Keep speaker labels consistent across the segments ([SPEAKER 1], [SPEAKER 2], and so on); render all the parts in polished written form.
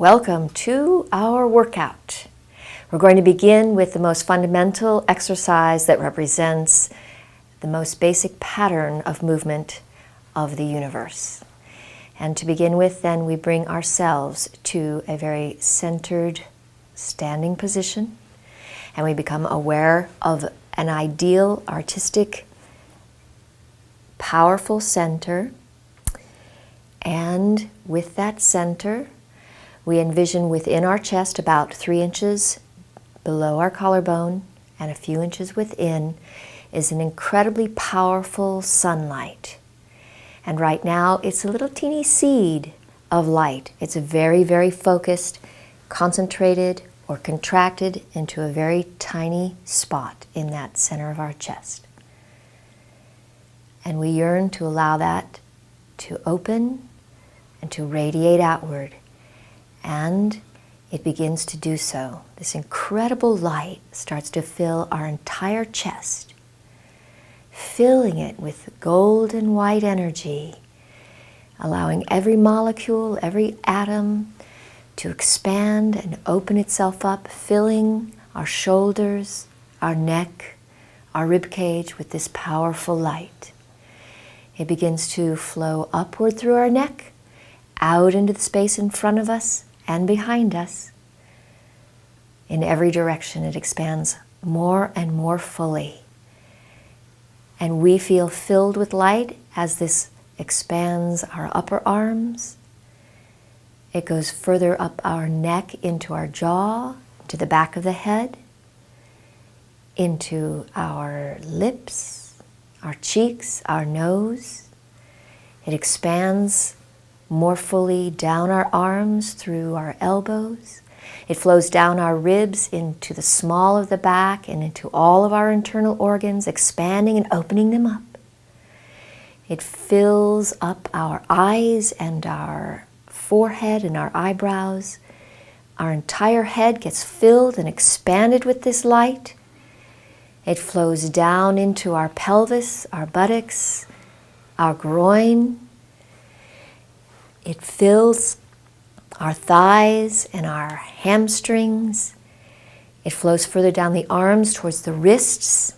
[SPEAKER 1] Welcome to our workout. We're going to begin with the most fundamental exercise that represents the most basic pattern of movement of the universe. And to begin with, then, we bring ourselves to a very centered standing position, and we become aware of an ideal, artistic, powerful center. And with that center, we envision within our chest, about 3 inches below our collarbone and a few inches within, is an incredibly powerful sunlight. And right now, it's a little teeny seed of light. It's very, very focused, concentrated, or contracted into a very tiny spot in that center of our chest. And we yearn to allow that to open and to radiate outward. And it begins to do so. This incredible light starts to fill our entire chest, filling it with golden white energy, allowing every molecule, every atom to expand and open itself up, filling our shoulders, our neck, our rib cage with this powerful light. It begins to flow upward through our neck, out into the space in front of us and behind us. In every direction, it expands more and more fully. And we feel filled with light as this expands our upper arms. It goes further up our neck into our jaw, to the back of the head, into our lips, our cheeks, our nose. It expands more fully down our arms through our elbows. It flows down our ribs into the small of the back and into all of our internal organs, expanding and opening them up. It fills up our eyes and our forehead and our eyebrows. Our entire head gets filled and expanded with this light. It flows down into our pelvis, our buttocks, our groin. It fills our thighs and our hamstrings. It flows further down the arms towards the wrists,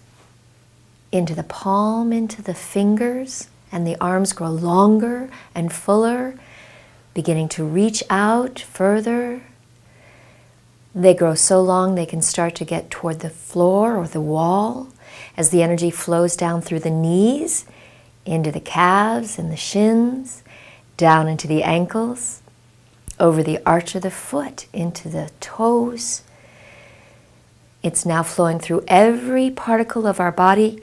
[SPEAKER 1] into the palm, into the fingers, and the arms grow longer and fuller, beginning to reach out further. They grow so long they can start to get toward the floor or the wall as the energy flows down through the knees, into the calves and the shins, down into the ankles, over the arch of the foot, into the toes. It's now flowing through every particle of our body,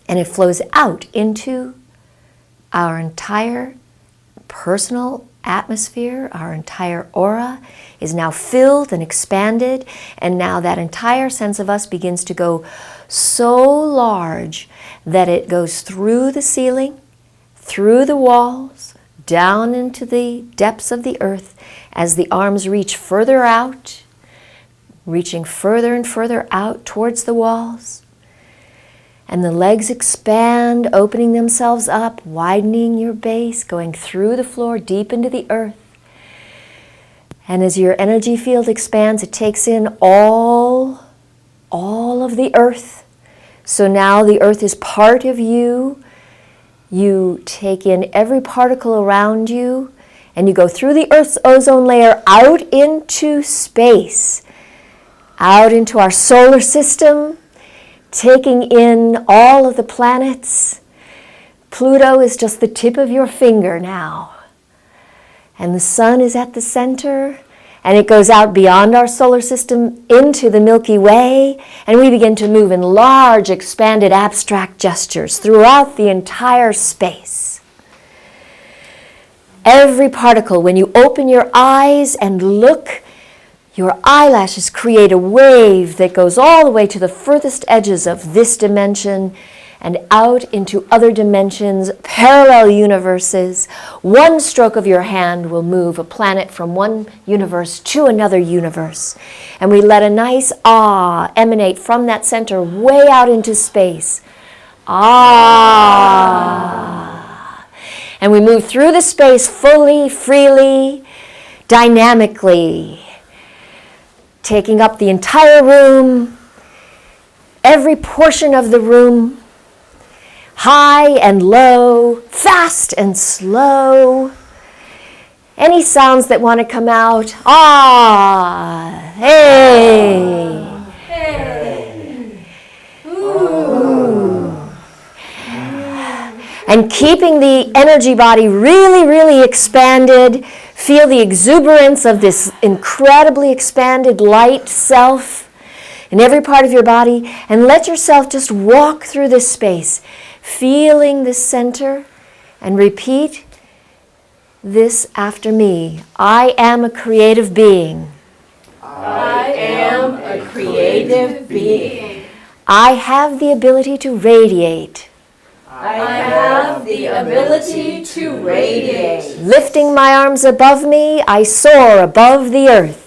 [SPEAKER 1] and it flows out into our entire personal atmosphere. Our entire aura is now filled and expanded, and now that entire sense of us begins to go so large that it goes through the ceiling, through the walls, down into the depths of the earth as the arms reach further out, reaching further and further out towards the walls. And the legs expand, opening themselves up, widening your base, going through the floor, deep into the earth. And as your energy field expands, it takes in all of the earth. So now the earth is part of you. You take in every particle around you, and you go through the Earth's ozone layer out into space, out into our solar system, taking in all of the planets. Pluto is just the tip of your finger now. And the sun is at the center, and it goes out beyond our solar system into the Milky Way, and we begin to move in large, expanded, abstract gestures throughout the entire space. Every particle, when you open your eyes and look, your eyelashes create a wave that goes all the way to the furthest edges of this dimension and out into other dimensions, parallel universes. One stroke of your hand will move a planet from one universe to another universe. And we let a nice ah emanate from that center way out into space. Ah. And we move through the space fully, freely, dynamically, taking up the entire room, every portion of the room, high and low, fast and slow. Any sounds that want to come out, ah, hey, hey. Ooh. And keeping the energy body really, really expanded. Feel the exuberance of this incredibly expanded light self in every part of your body, and let yourself just walk through this space, feeling this center, and repeat this after me. I am a creative being.
[SPEAKER 2] I am a creative being.
[SPEAKER 1] I have the ability to radiate.
[SPEAKER 2] I have the ability to radiate.
[SPEAKER 1] Lifting my arms above me, I soar above the earth.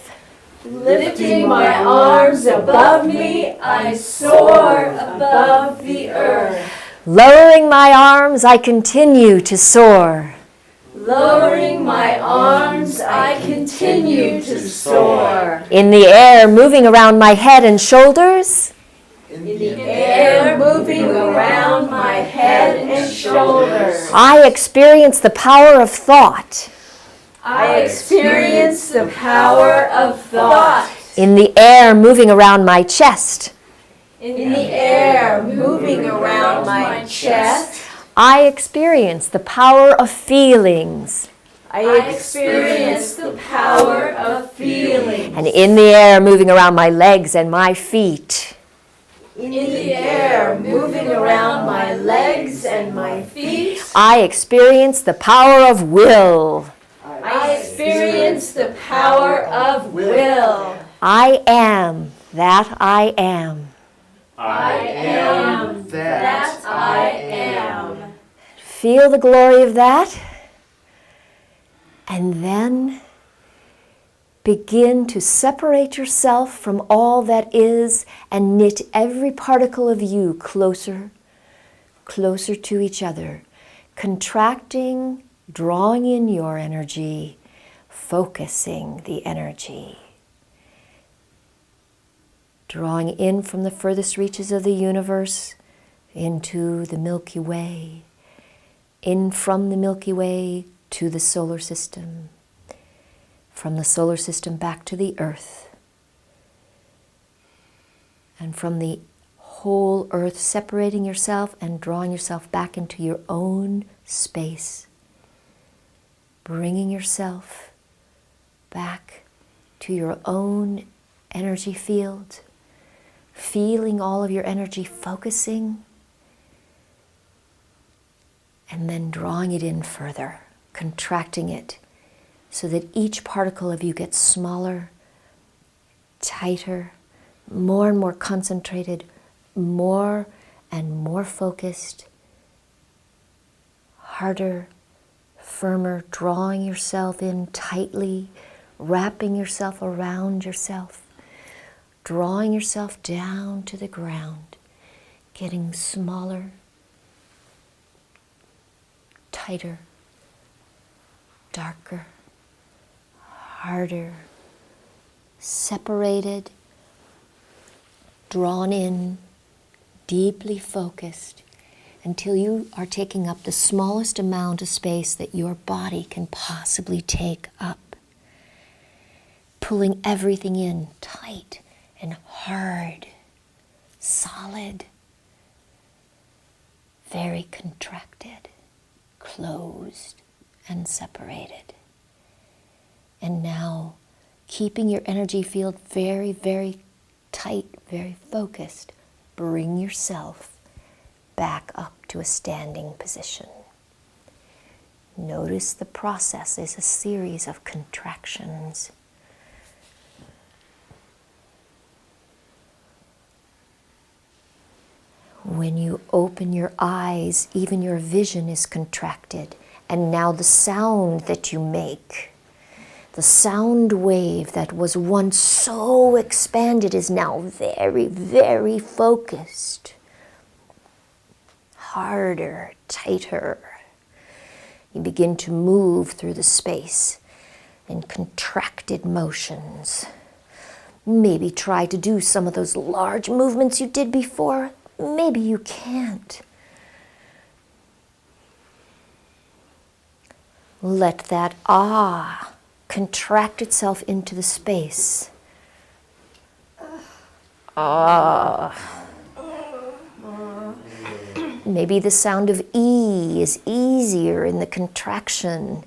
[SPEAKER 2] Lifting my arms above me, I soar above the earth.
[SPEAKER 1] Lowering my arms, I continue to soar.
[SPEAKER 2] Lowering my arms, I continue to soar.
[SPEAKER 1] In the air, moving around my head and shoulders.
[SPEAKER 2] In the air, moving around my head and shoulders.
[SPEAKER 1] I experience the power of thought.
[SPEAKER 2] I experience the power of thought.
[SPEAKER 1] In the air, moving around my chest.
[SPEAKER 2] In the air, moving around my chest.
[SPEAKER 1] I experience the power of feelings.
[SPEAKER 2] I experience the power of feelings.
[SPEAKER 1] And in the air, moving around my legs and my feet.
[SPEAKER 2] In the air, moving around my legs and my feet.
[SPEAKER 1] I experience the power of will.
[SPEAKER 2] I experience the power of will.
[SPEAKER 1] I am that I am.
[SPEAKER 2] I am that I am.
[SPEAKER 1] Feel the glory of that. And then begin to separate yourself from all that is and knit every particle of you closer, closer to each other. Contracting, drawing in your energy, focusing the energy. Drawing in from the furthest reaches of the universe into the Milky Way, in from the Milky Way to the solar system, from the solar system back to the earth, and from the whole earth, separating yourself and drawing yourself back into your own space, bringing yourself back to your own energy field, feeling all of your energy focusing, and then drawing it in further, contracting it so that each particle of you gets smaller, tighter, more and more concentrated, more and more focused, harder, firmer, drawing yourself in tightly, wrapping yourself around yourself, drawing yourself down to the ground, getting smaller, tighter, darker, harder, separated, drawn in, deeply focused, until you are taking up the smallest amount of space that your body can possibly take up. Pulling everything in tight and hard, solid, very contracted, closed and separated. And now, keeping your energy field very, very tight, very focused, bring yourself back up to a standing position. Notice the process is a series of contractions. When you open your eyes, even your vision is contracted. And now the sound that you make, the sound wave that was once so expanded is now very, very focused. Harder, tighter. You begin to move through the space. in contracted motions. Maybe try to do some of those large movements you did before. Maybe you can't. Let that contract itself into the space. Maybe the sound of E is easier in the contraction.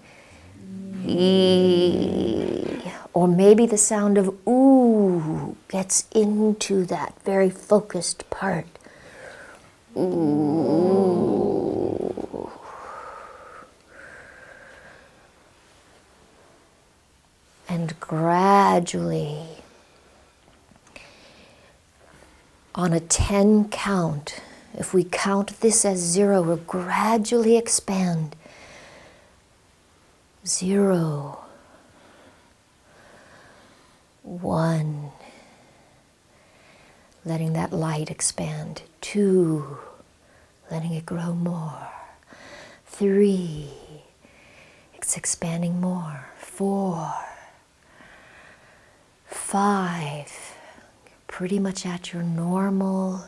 [SPEAKER 1] E. Or maybe the sound of ooh gets into that very focused part. Ooh. And gradually, on a 10 count, if we count this as 0, we'll gradually expand. 0, 1, letting that light expand. 2, letting it grow more. 3, it's expanding more. 4, 5, pretty much at your normal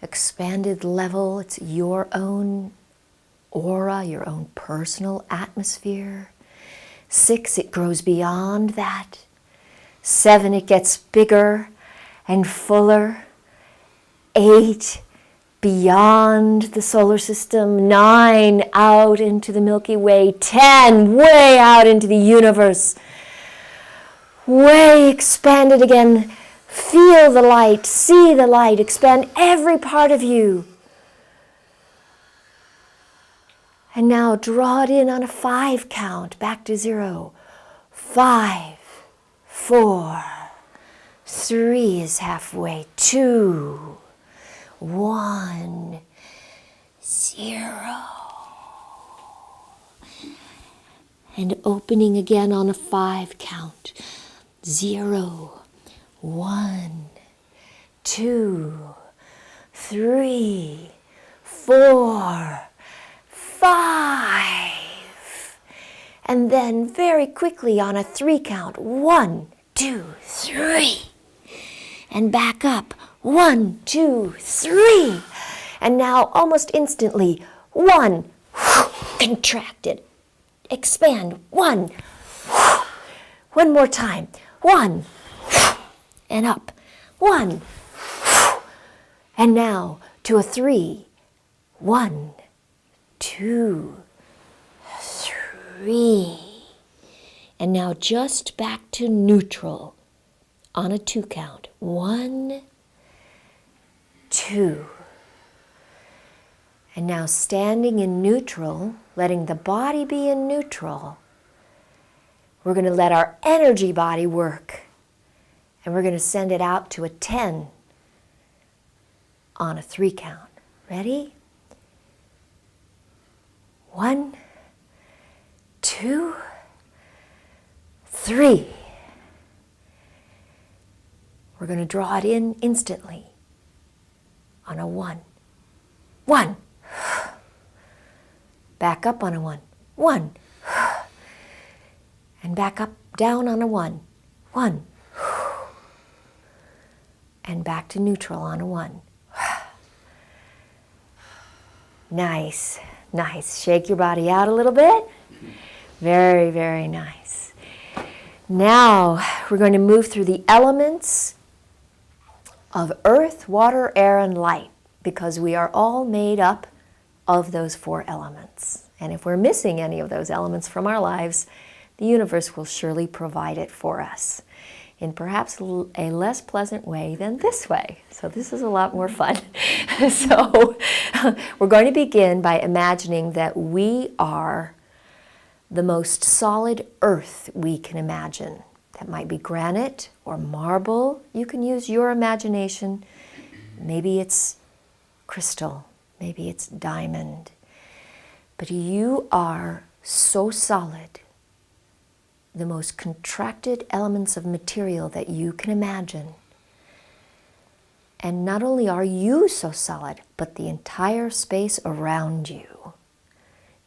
[SPEAKER 1] expanded level. It's your own aura, your own personal atmosphere. 6, it grows beyond that. 7, it gets bigger and fuller. 8, beyond the solar system. 9, out into the Milky Way. 10, way out into the universe. Way expanded again. Feel the light, see the light, expand every part of you. And now draw it in on a 5 count, back to 0. 5, 4, 3 is halfway. 2, 1, 0. And opening again on a 5 count. 0, 1, 2, 3, 4, 5. And then very quickly on a 3 count. 1, 2, 3. And back up. 1, 2, 3. And now almost instantly. 1, contracted. Expand. 1. One more time. 1. And up. 1. And now to a 3. 1, 2, 3. And now just back to neutral on a 2 count. 1, 2. And now standing in neutral, letting the body be in neutral, we're going to let our energy body work. And we're going to send it out to a 10 on a 3 count. Ready? 1, 2, 3. We're going to draw it in instantly on a 1. 1. Back up on a 1. 1. And back up, down on a 1. 1. And back to neutral on a 1. Nice, nice. Shake your body out a little bit. Very, very nice. Now we're going to move through the elements of earth, water, air, and light, because we are all made up of those 4 elements. And if we're missing any of those elements from our lives, the universe will surely provide it for us in perhaps a less pleasant way than this way. So this is a lot more fun. So we're going to begin by imagining that we are the most solid earth we can imagine. That might be granite or marble. You can use your imagination. Maybe it's crystal. Maybe it's diamond. But you are so solid, the most contracted elements of material that you can imagine. And not only are you so solid, but the entire space around you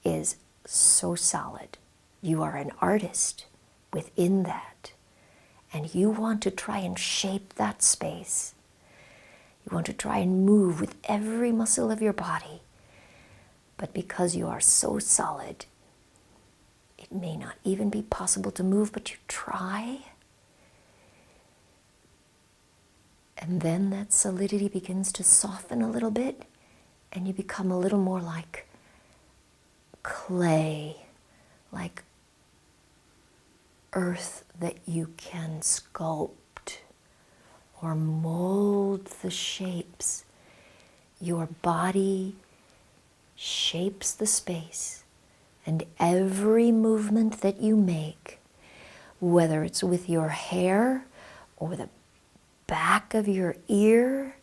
[SPEAKER 1] is so solid. You are an artist. within that. And you want to try and shape that space. You want to try and move with every muscle of your body. But because you are so solid, it may not even be possible to move, but you try. And then that solidity begins to soften a little bit, and you become a little more like clay, like earth that you can sculpt or mold the shapes. Your body shapes the space, and every movement that you make, whether it's with your hair or the back of your ear,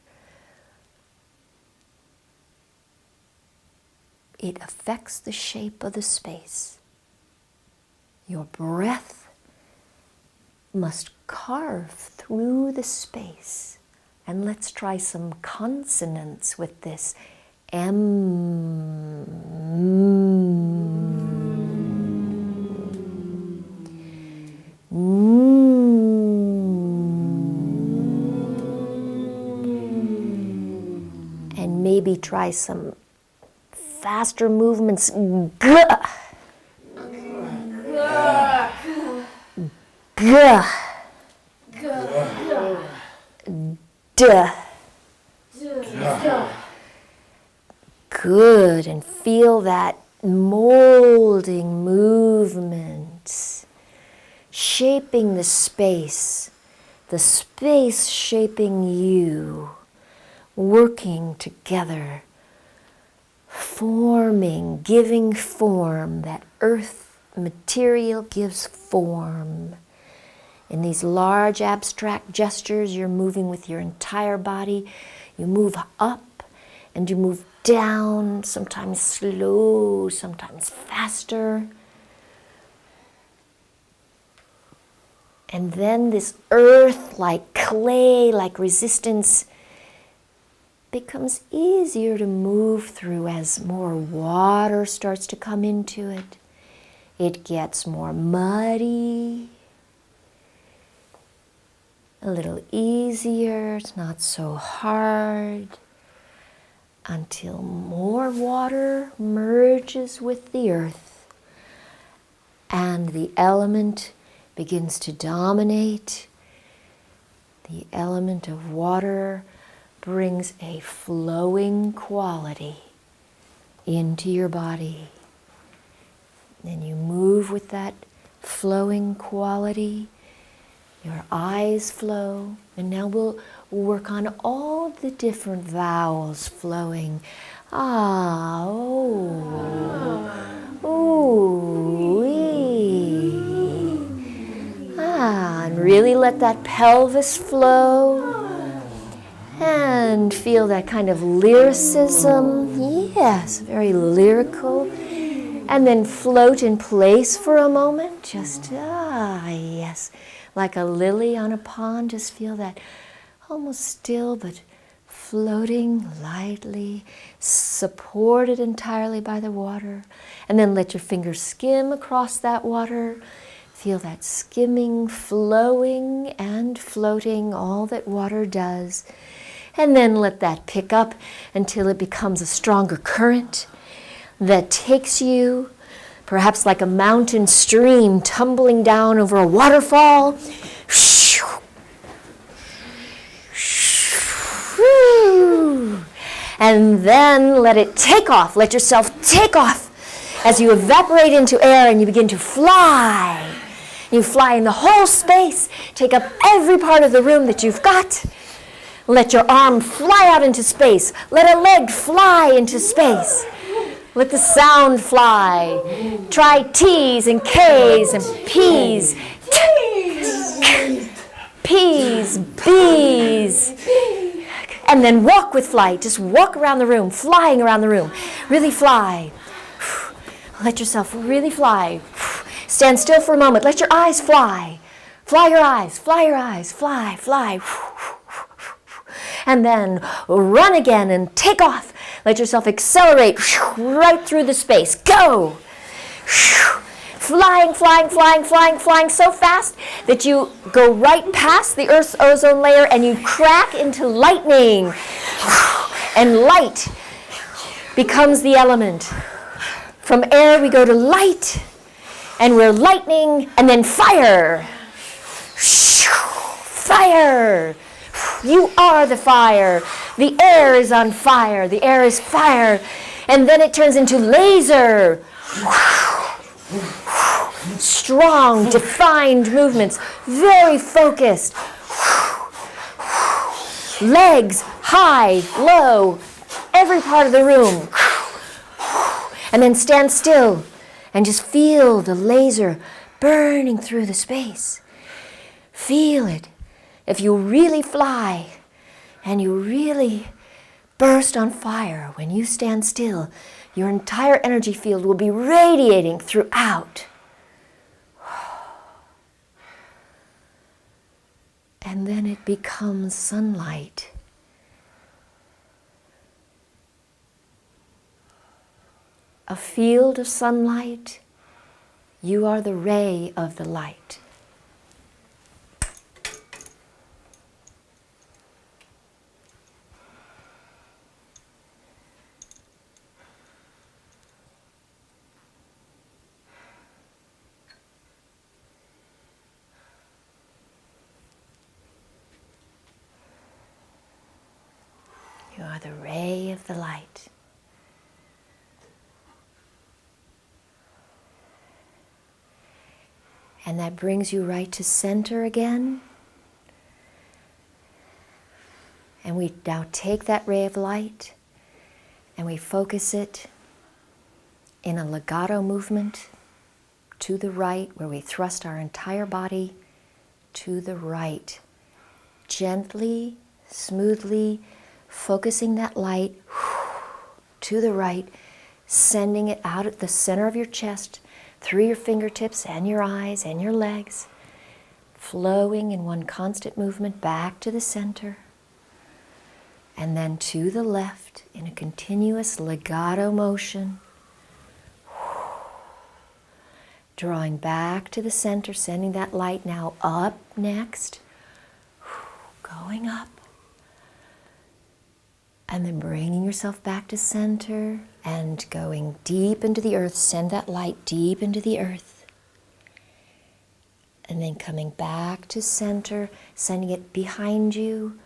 [SPEAKER 1] it affects the shape of the space. Your breath must carve through the space. And let's try some consonants with this. M. And maybe try some faster movements. G. G. D. Good, and feel that molding movement, shaping the space shaping you, working together, forming, giving form. That earth material gives form. In these large abstract gestures, you're moving with your entire body. You move up and you move down, sometimes slow, sometimes faster. And then this earth, like clay, like resistance, becomes easier to move through as more water starts to come into it. It gets more muddy, a little easier, it's not so hard, until more water merges with the earth and the element begins to dominate. The element of water brings a flowing quality into your body. Then you move with that flowing quality. Your eyes flow. And now we'll work on all the different vowels flowing. Ah, oh, ooh, ee. Ah, and really let that pelvis flow. And feel that kind of lyricism. Yes, very lyrical. And then float in place for a moment. Just, yes. Like a lily on a pond. Just feel that almost still, but floating lightly, supported entirely by the water. And then let your fingers skim across that water. Feel that skimming, flowing, and floating, all that water does. And then let that pick up until it becomes a stronger current that takes you, perhaps like a mountain stream tumbling down over a waterfall. And then let it take off. Let yourself take off as you evaporate into air and you begin to fly. You fly in the whole space. Take up every part of the room that you've got. Let your arm fly out into space. Let a leg fly into space. Let the sound fly. Try T's and K's and P's. P's, B's. And then walk with flight. Just walk around the room, flying around the room. Really fly. Let yourself really fly. Stand still for a moment. Let your eyes fly. Fly your eyes, fly your eyes, fly, fly. And then run again and take off. Let yourself accelerate right through the space. Go. flying, flying, flying, flying, flying so fast that you go right past the Earth's ozone layer and you crack into lightning. And light becomes the element. From air we go to light, and we're lightning, and then fire. Fire. You are the fire. The air is on fire. The air is fire. And then it turns into laser. Strong, defined movements, very focused. Legs, high, low, every part of the room. And then stand still and just feel the laser burning through the space. Feel it. If you really fly and you really burst on fire when you stand still, your entire energy field will be radiating throughout. And then it becomes sunlight. A field of sunlight, you are the ray of the light. You are the ray of the light. And that brings you right to center again. And we now take that ray of light and we focus it in a legato movement to the right, where we thrust our entire body to the right. Gently, smoothly, focusing that light to the right, sending it out at the center of your chest, through your fingertips and your eyes and your legs, flowing in one constant movement back to the center, and then to the left in a continuous legato motion, drawing back to the center, sending that light now up next, going up, and then bringing yourself back to center and going deep into the earth. Send that light deep into the earth. And then coming back to center, sending it behind you.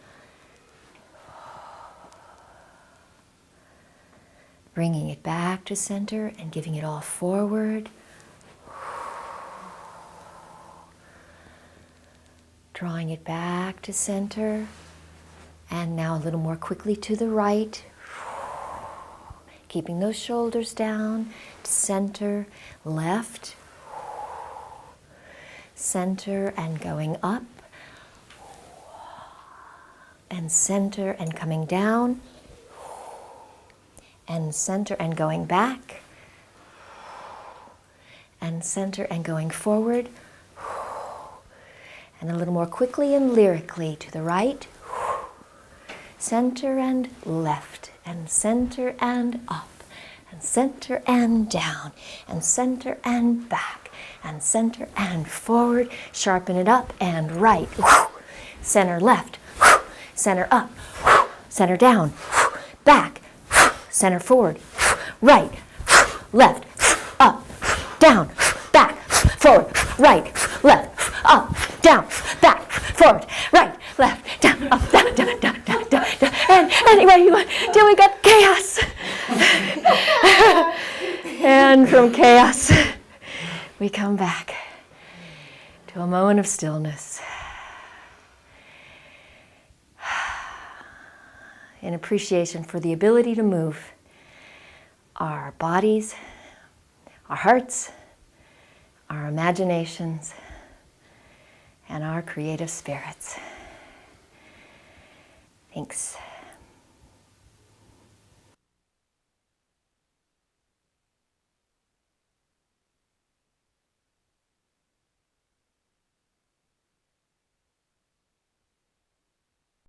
[SPEAKER 1] Bringing it back to center and giving it all forward. Drawing it back to center. And now a little more quickly to the right. Keeping those shoulders down, to center, left, center and going up, and center and coming down, and center and going back, and center and going forward, and a little more quickly and lyrically to the right, center and left, and center and up, and center and down, and center and back, and center and forward. Sharpen it up and right, center left, center up, center down, back, center forward, right, left, up, down, back, forward, right, left, up, down, back, forward, right, left, down, up, down, down, down, down, down. And anyway, till we got chaos. And from chaos, we come back to a moment of stillness. In appreciation for the ability to move our bodies, our hearts, our imaginations, and our creative spirits. Thanks.